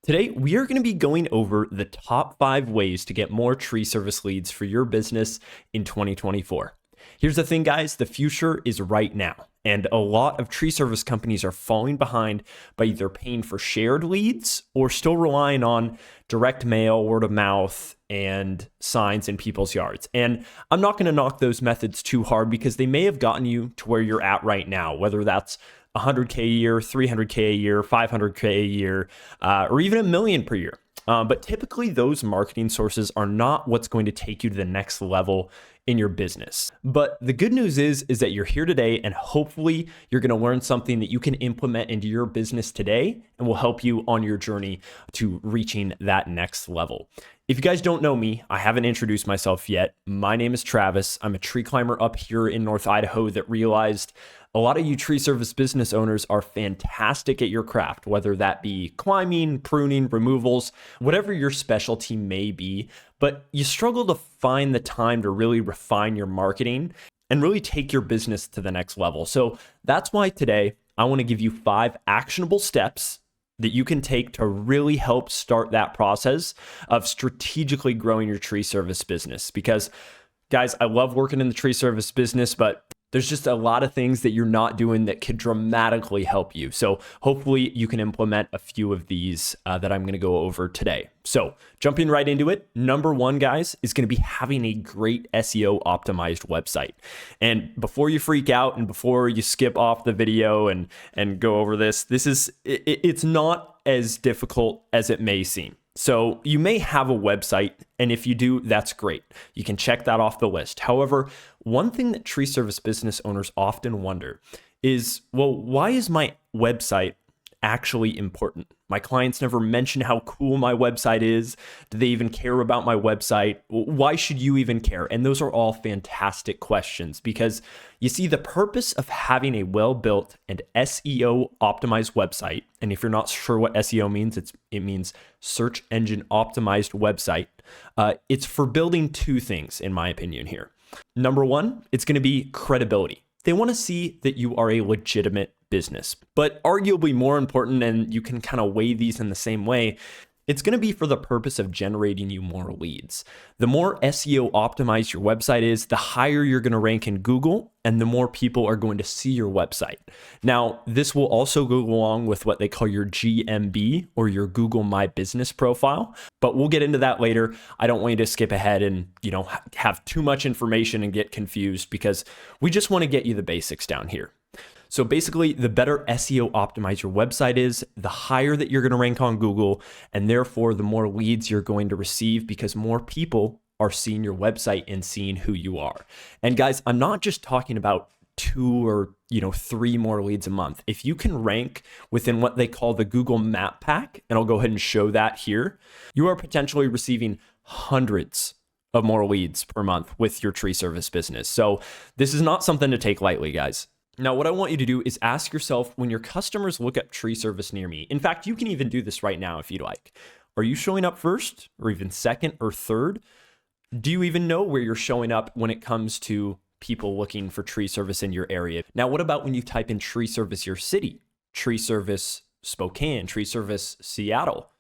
Today, we are going to be going over the top 5 ways to get more tree service leads for your business in 2024. Here's the thing, guys, the future is right now, and a lot of tree service companies are falling behind by either paying for shared leads or still relying on direct mail, word of mouth, and signs in people's yards. And I'm not going to knock those methods too hard because they may have gotten you to where you're at right now, whether that's 100K a year, 300K a year, 500K a year, or even $1 million per year. But typically those marketing sources are not what's going to take you to the next level in your business. But the good news is that you're here today, and hopefully you're going to learn something that you can implement into your business today and will help you on your journey to reaching that next level. If you guys don't know me, I haven't introduced myself yet. My name is Travis. I'm a tree climber up here in North Idaho that realized a lot of you tree service business owners are fantastic at your craft, whether that be climbing, pruning, removals, whatever your specialty may be, but you struggle to find the time to really refine your marketing and really take your business to the next level. So that's why today I want to give you 5 actionable steps that you can take to really help start that process of strategically growing your tree service business. Because guys, I love working in the tree service business, but there's just a lot of things that you're not doing that could dramatically help you. So hopefully you can implement a few of these that I'm going to go over today. So jumping right into it, number 1, guys, is going to be having a great SEO optimized website. And before you freak out and before you skip off the video and go over it's not as difficult as it may seem. So you may have a website, and if you do, that's great. You can check that off the list. However, one thing that tree service business owners often wonder is, well, why is my website actually important? My clients never mention how cool my website is. Do they even care about my website? Why should you even care? And those are all fantastic questions because you see, the purpose of having a well-built and SEO optimized website, and if you're not sure what SEO means, it means search engine optimized website. It's for building 2 things, in my opinion here. Number 1, it's going to be credibility. They want to see that you are a legitimate business. But arguably more important, and you can kind of weigh these in the same way, it's going to be for the purpose of generating you more leads. The more SEO optimized your website is, the higher you're going to rank in Google, and the more people are going to see your website. Now, this will also go along with what they call your GMB, or your Google My Business profile, but we'll get into that later. I don't want you to skip ahead and, have too much information and get confused, because we just want to get you the basics down here. So basically, the better SEO optimized your website is, the higher that you're going to rank on Google, and therefore the more leads you're going to receive because more people are seeing your website and seeing who you are. And guys, I'm not just talking about 2 or 3 more leads a month. If you can rank within what they call the Google Map Pack, and I'll go ahead and show that here, you are potentially receiving hundreds of more leads per month with your tree service business. So this is not something to take lightly, guys. Now, what I want you to do is ask yourself, when your customers look up tree service near me, in fact, you can even do this right now if you'd like. Are you showing up first or even second or third? Do you even know where you're showing up when it comes to people looking for tree service in your area? Now, what about when you type in tree service your city, tree service Spokane, tree service Seattle?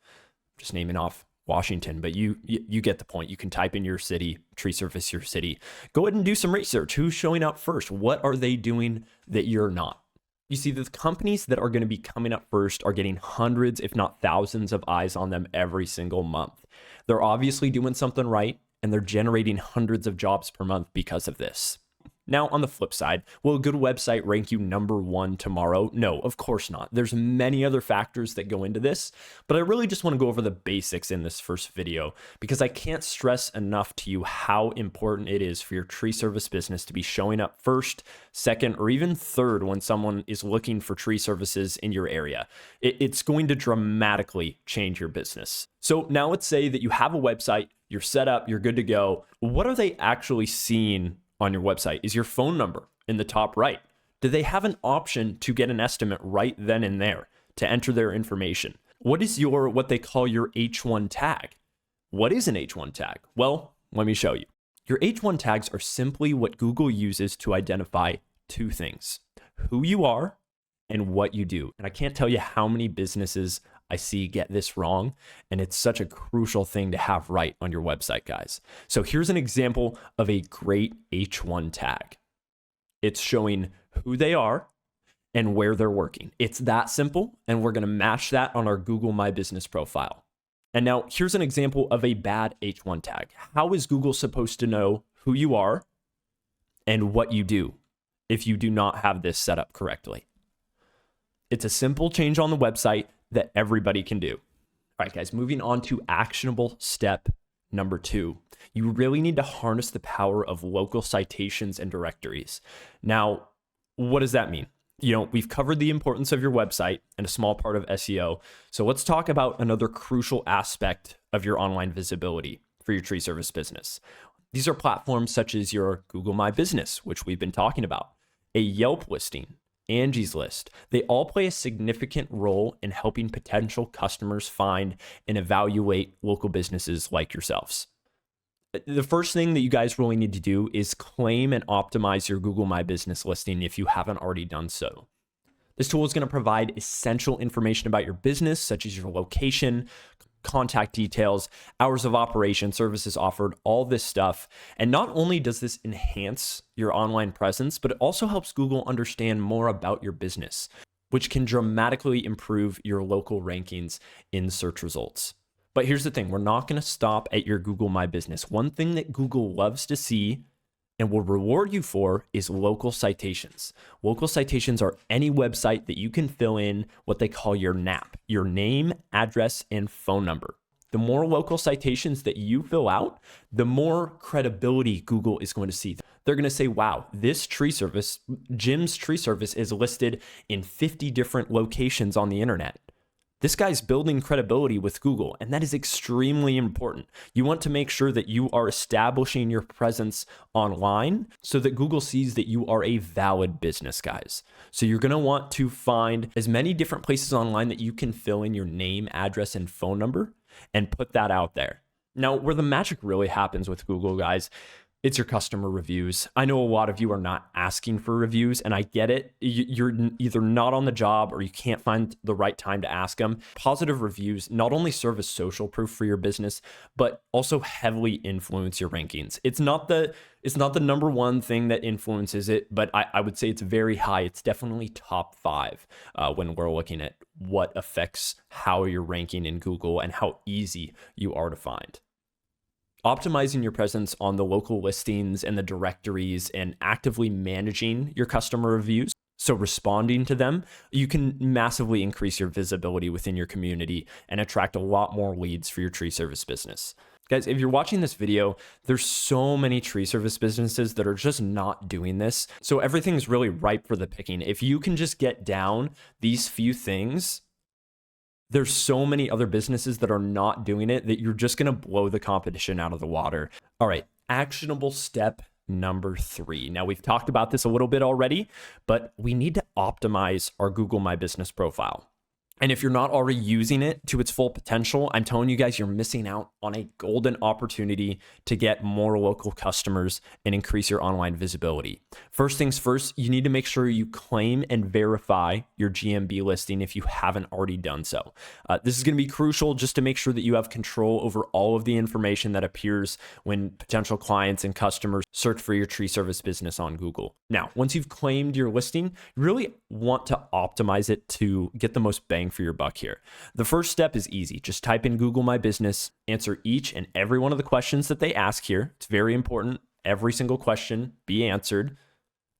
Just naming off Washington, but you get the point. You can type in your city, tree service your city. Go ahead and do some research. Who's showing up first? What are they doing that you're not? You see, the companies that are going to be coming up first are getting hundreds, if not thousands of eyes on them every single month. They're obviously doing something right, and they're generating hundreds of jobs per month because of this. Now, on the flip side, will a good website rank you number 1 tomorrow? No, of course not. There's many other factors that go into this, but I really just want to go over the basics in this first video because I can't stress enough to you how important it is for your tree service business to be showing up first, second, or even third when someone is looking for tree services in your area. It's going to dramatically change your business. So now let's say that you have a website, you're set up, you're good to go. What are they actually seeing on your website? Is your phone number in the top right? Do they have an option to get an estimate right then and there to enter their information? What is what they call your H1 tag? What is an H1 tag? Well, let me show you. Your H1 tags are simply what Google uses to identify 2 things: who you are and what you do. And I can't tell you how many businesses I see get this wrong, and it's such a crucial thing to have right on your website, guys. So here's an example of a great H1 tag. It's showing who they are and where they're working. It's that simple, and we're gonna match that on our Google My Business profile. And now here's an example of a bad H1 tag. How is Google supposed to know who you are and what you do if you do not have this set up correctly? It's a simple change on the website that everybody can do. All right, guys, moving on to actionable step number 2. You really need to harness the power of local citations and directories. Now, what does that mean? We've covered the importance of your website and a small part of SEO. So let's talk about another crucial aspect of your online visibility for your tree service business. These are platforms such as your Google My Business, which we've been talking about, a Yelp listing, Angie's List. They all play a significant role in helping potential customers find and evaluate local businesses like yourselves. The first thing that you guys really need to do is claim and optimize your Google My Business listing if you haven't already done so. This tool is going to provide essential information about your business, such as your location, contact details, hours of operation, services offered, all this stuff. And not only does this enhance your online presence, but it also helps Google understand more about your business, which can dramatically improve your local rankings in search results. But here's the thing, we're not going to stop at your Google My Business. One thing that Google loves to see and will reward you for is local citations. Local citations are any website that you can fill in what they call your NAP, your name, address, and phone number. The more local citations that you fill out, the more credibility Google is going to see. They're going to say, wow, this tree service, Jim's tree service, is listed in 50 different locations on the internet. This guy's building credibility with Google, and that is extremely important. You want to make sure that you are establishing your presence online so that Google sees that you are a valid business, guys. So you're going to want to find as many different places online that you can fill in your name, address, and phone number and put that out there. Now, where the magic really happens with Google, guys, it's your customer reviews. I know a lot of you are not asking for reviews, and I get it. You're either not on the job or you can't find the right time to ask them. Positive reviews not only serve as social proof for your business, but also heavily influence your rankings. It's not the number one thing that influences it, but I would say it's very high. It's definitely top 5 when we're looking at what affects how you're ranking in Google and how easy you are to find. Optimizing your presence on the local listings and the directories and actively managing your customer reviews, so responding to them, you can massively increase your visibility within your community and attract a lot more leads for your tree service business. Guys, if you're watching this video, there's so many tree service businesses that are just not doing this. So everything's really ripe for the picking. If you can just get down these few things, there's so many other businesses that are not doing it that you're just going to blow the competition out of the water. All right, actionable step number 3. Now, we've talked about this a little bit already, but we need to optimize our Google My Business profile. And if you're not already using it to its full potential, I'm telling you guys, you're missing out on a golden opportunity to get more local customers and increase your online visibility. First things first, you need to make sure you claim and verify your GMB listing if you haven't already done so. This is going to be crucial just to make sure that you have control over all of the information that appears when potential clients and customers search for your tree service business on Google. Now, once you've claimed your listing, you really want to optimize it to get the most bang for your buck here. The first step is easy. Just type in Google My Business, answer each and every one of the questions that they ask here. It's very important. Every single question be answered.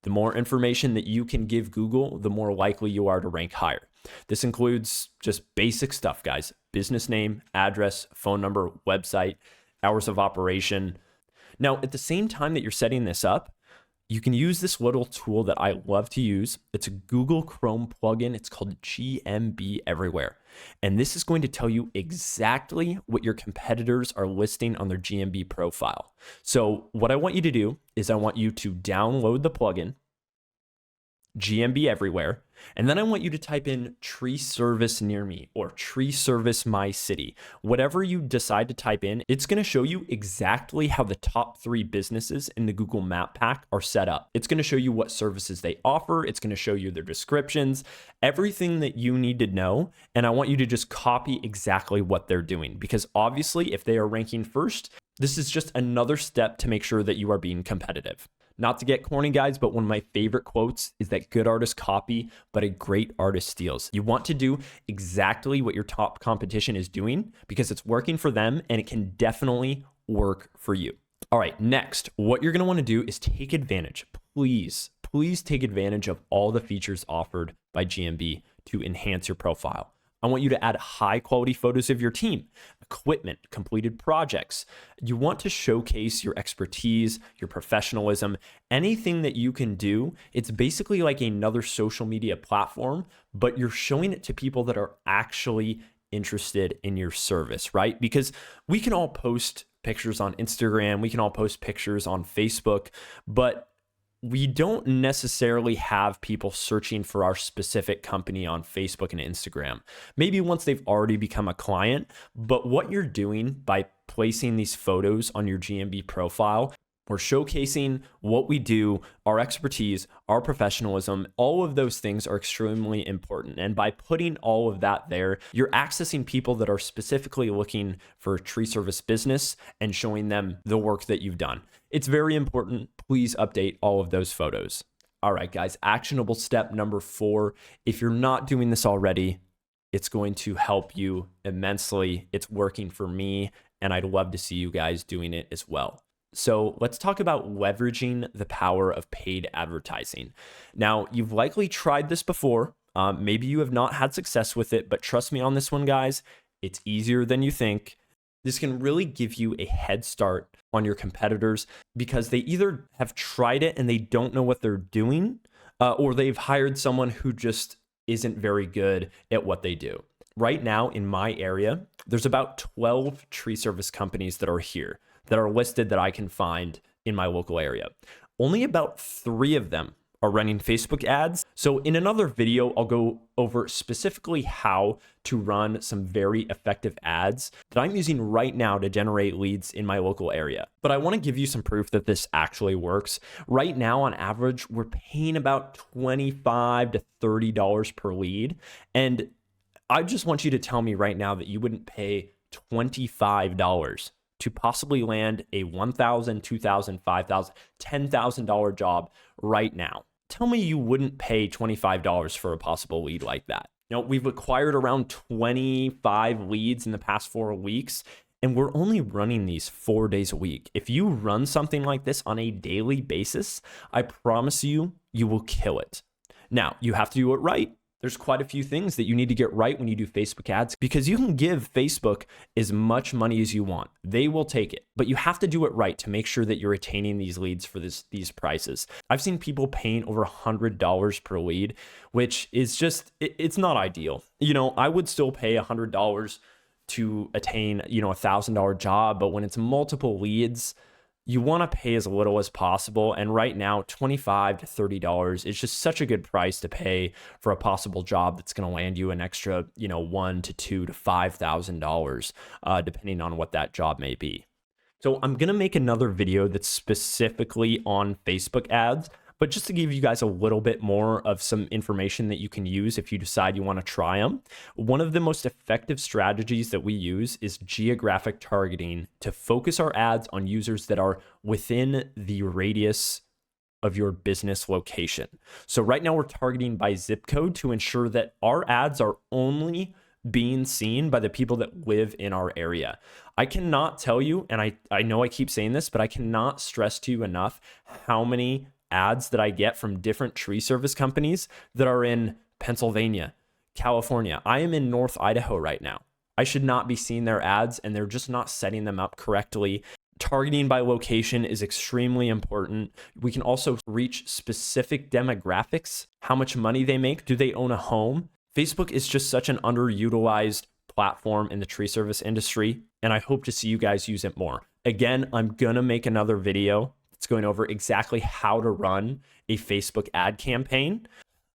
The more information that you can give Google, the more likely you are to rank higher. This includes just basic stuff, guys. Business name, address, phone number, website, hours of operation. Now, at the same time that you're setting this up, you can use this little tool that I love to use. It's a Google Chrome plugin. It's called GMB Everywhere. And this is going to tell you exactly what your competitors are listing on their GMB profile. So what I want you to do is I want you to download the plugin, GMB Everywhere, And then I want you to type in tree service near me or tree service my city. Whatever you decide to type in, it's going to show you exactly how the top 3 businesses in the Google Map Pack are set up. It's going to show you what services they offer. It's going to show you their descriptions, everything that you need to know. And I want you to just copy exactly what they're doing, because obviously if they are ranking first, this is just another step to make sure that you are being competitive. Not to get corny, guys, but one of my favorite quotes is that good artists copy, but a great artist steals. You want to do exactly what your top competition is doing because it's working for them and it can definitely work for you. All right, next, what you're going to want to do is take advantage. Please take advantage of all the features offered by GMB to enhance your profile. I want you to add high quality photos of your team, equipment, completed projects. You want to showcase your expertise, your professionalism, anything that you can do. It's basically like another social media platform, but you're showing it to people that are actually interested in your service, right? Because we can all post pictures on Instagram, we can all post pictures on Facebook, but we don't necessarily have people searching for our specific company on Facebook and Instagram. Maybe once they've already become a client, but what you're doing by placing these photos on your GMB profile, we're showcasing what we do, our expertise, our professionalism. All of those things are extremely important. And by putting all of that there, you're accessing people that are specifically looking for a tree service business and showing them the work that you've done. It's very important. Please update all of those photos. All right, guys, actionable step number 4. If you're not doing this already, it's going to help you immensely. It's working for me, and I'd love to see you guys doing it as well. So let's talk about leveraging the power of paid advertising. Now, you've likely tried this before. Maybe you have not had success with it, but trust me on this one, guys, it's easier than you think. This can really give you a head start on your competitors because they either have tried it and they don't know what they're doing, or they've hired someone who just isn't very good at what they do. Right now in my area, there's about 12 tree service companies that are here, that are listed that I can find in my local area. Only about 3 of them are running Facebook ads. So in another video, I'll go over specifically how to run some very effective ads that I'm using right now to generate leads in my local area. But I want to give you some proof that this actually works. Right now, on average, we're paying about $25 to $30 per lead. And I just want you to tell me right now that you wouldn't pay $25 to possibly land a $1,000, $2,000, $5,000, $10,000 job right now. Tell me you wouldn't pay $25 for a possible lead like that. You know, we've acquired around 25 leads in the past 4 weeks, and we're only running these 4 days a week. If you run something like this on a daily basis, I promise you, you will kill it. Now, you have to do it right. There's quite a few things that you need to get right when you do Facebook ads because you can give Facebook as much money as you want. They will take it, but you have to do it right to make sure that you're attaining these leads for these prices. I've seen people paying over $100 per lead, which is just, it's not ideal. You know, I would still pay $100 to attain, you know, $1,000 job, but when it's multiple leads, you want to pay as little as possible. And right now, $25 to $30 is just such a good price to pay for a possible job that's going to land you an extra, you know, $1,000 to $2,000 to $5,000, depending on what that job may be. So I'm going to make another video that's specifically on Facebook ads, but just to give you guys a little bit more of some information that you can use if you decide you want to try them. One of the most effective strategies that we use is geographic targeting to focus our ads on users that are within the radius of your business location. So right now we're targeting by zip code to ensure that our ads are only being seen by the people that live in our area. I cannot tell you, and I know I keep saying this, but I cannot stress to you enough how many ads that I get from different tree service companies that are in Pennsylvania, California. I am in North Idaho right now. I should not be seeing their ads, and they're just not setting them up correctly. Targeting by location is extremely important. We can also reach specific demographics, how much money they make, do they own a home? Facebook is just such an underutilized platform in the tree service industry, and I hope to see you guys use it more. Again, I'm gonna make another video. It's going over exactly how to run a Facebook ad campaign.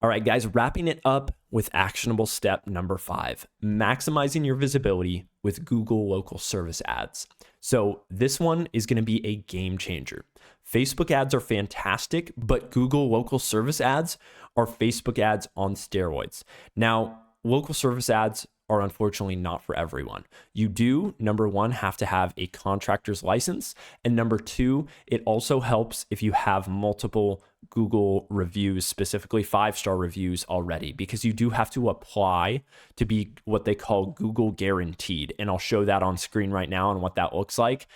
All right, guys, wrapping it up with actionable step number 5, maximizing your visibility with Google local service ads. So this one is going to be a game changer. Facebook ads are fantastic, but Google local service ads are Facebook ads on steroids. Now, local service ads are unfortunately not for everyone. You do, number one, have to have a contractor's license. And number two, it also helps if you have multiple Google reviews, specifically 5-star reviews already, because you do have to apply to be what they call Google guaranteed. And I'll show that on screen right now and what that looks like.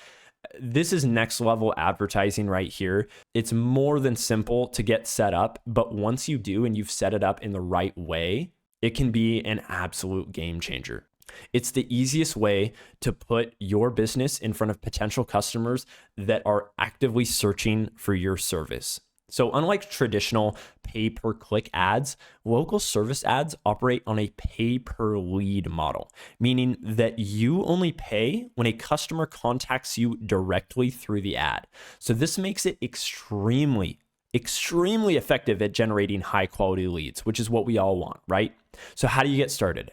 This is next level advertising right here. It's more than simple to get set up, but once you do and you've set it up in the right way, it can be an absolute game changer. It's the easiest way to put your business in front of potential customers that are actively searching for your service. So unlike traditional pay-per-click ads, local service ads operate on a pay-per-lead model, meaning that you only pay when a customer contacts you directly through the ad. So this makes it extremely effective at generating high-quality leads, which is what we all want, right? So how do you get started?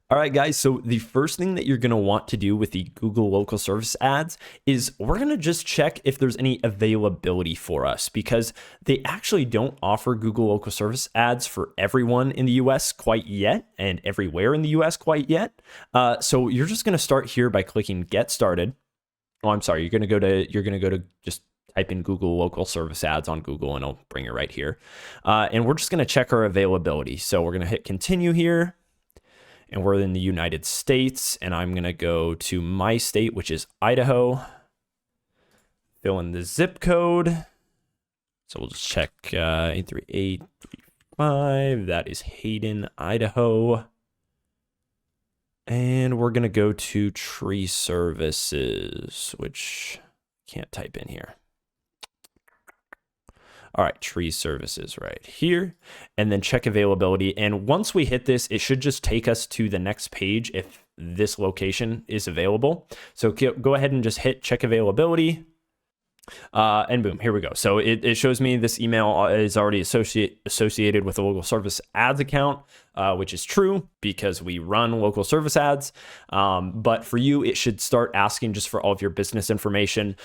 All right, guys, so the first thing that you're going to want to do with the Google local service ads is we're going to just check if there's any availability for us, because they actually don't offer Google local service ads for everyone in the US quite yet and everywhere in the US quite yet. So you're just going to start here by clicking Get Started. Oh, I'm sorry. You're going to go to just type in Google local service ads on Google and it'll bring it right here. And we're just going to check our availability. So we're going to hit continue here. And we're in the United States, and I'm going to go to my state, which is Idaho. Fill in the zip code. So we'll just check 83835. That is Hayden, Idaho. And we're going to go to tree services, which I can't type in here. All right, tree services right here, and then check availability. And once we hit this, it should just take us to the next page if this location is available. So go ahead and just hit check availability. And boom, here we go. So it shows me this email is already associated with a local service ads account, which is true because we run local service ads. But for you, it should start asking just for all of your business information.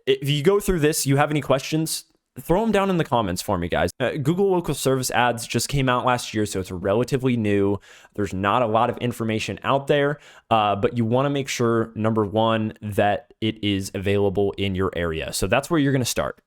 If you go through this, you have any questions, throw them down in the comments for me, guys. Google local service ads just came out last year, so it's relatively new. There's not a lot of information out there, but you want to make sure, number one, that it is available in your area. So that's where you're going to start.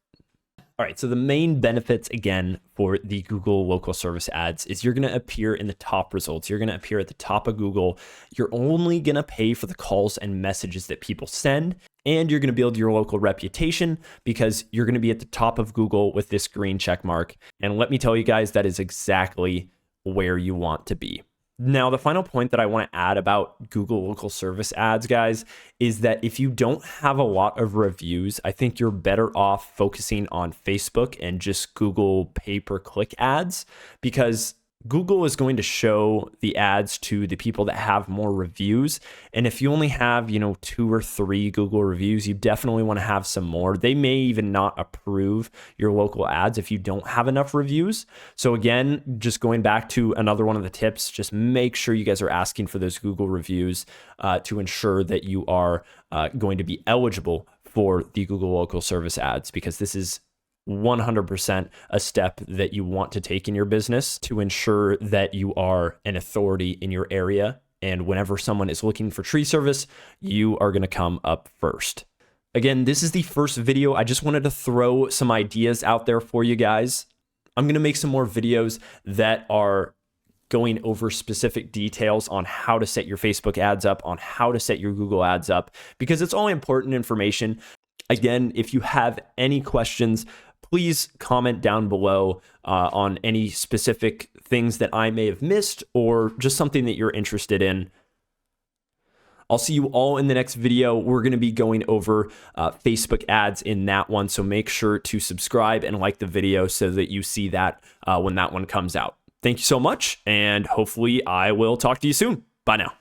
All right, so the main benefits, again, for the Google local service ads is you're going to appear in the top results. You're going to appear at the top of Google. You're only going to pay for the calls and messages that people send, and you're going to build your local reputation because you're going to be at the top of Google with this green check mark. And let me tell you guys, that is exactly where you want to be. Now, the final point that I want to add about Google local service ads, guys, is that if you don't have a lot of reviews, I think you're better off focusing on Facebook and just Google pay-per-click ads, because Google is going to show the ads to the people that have more reviews. And if you only have, 2 or 3 Google reviews, you definitely want to have some more. They may even not approve your local ads if you don't have enough reviews. So again, just going back to another one of the tips, just make sure you guys are asking for those Google reviews to ensure that you are going to be eligible for the Google local service ads, because this is 100% a step that you want to take in your business to ensure that you are an authority in your area. And whenever someone is looking for tree service, you are going to come up first. Again, this is the first video. I just wanted to throw some ideas out there for you guys. I'm going to make some more videos that are going over specific details on how to set your Facebook ads up, on how to set your Google ads up, because it's all important information. Again, if you have any questions, please comment down below on any specific things that I may have missed or just something that you're interested in. I'll see you all in the next video. We're going to be going over Facebook ads in that one, so make sure to subscribe and like the video so that you see that when that one comes out. Thank you so much, and hopefully I will talk to you soon. Bye now.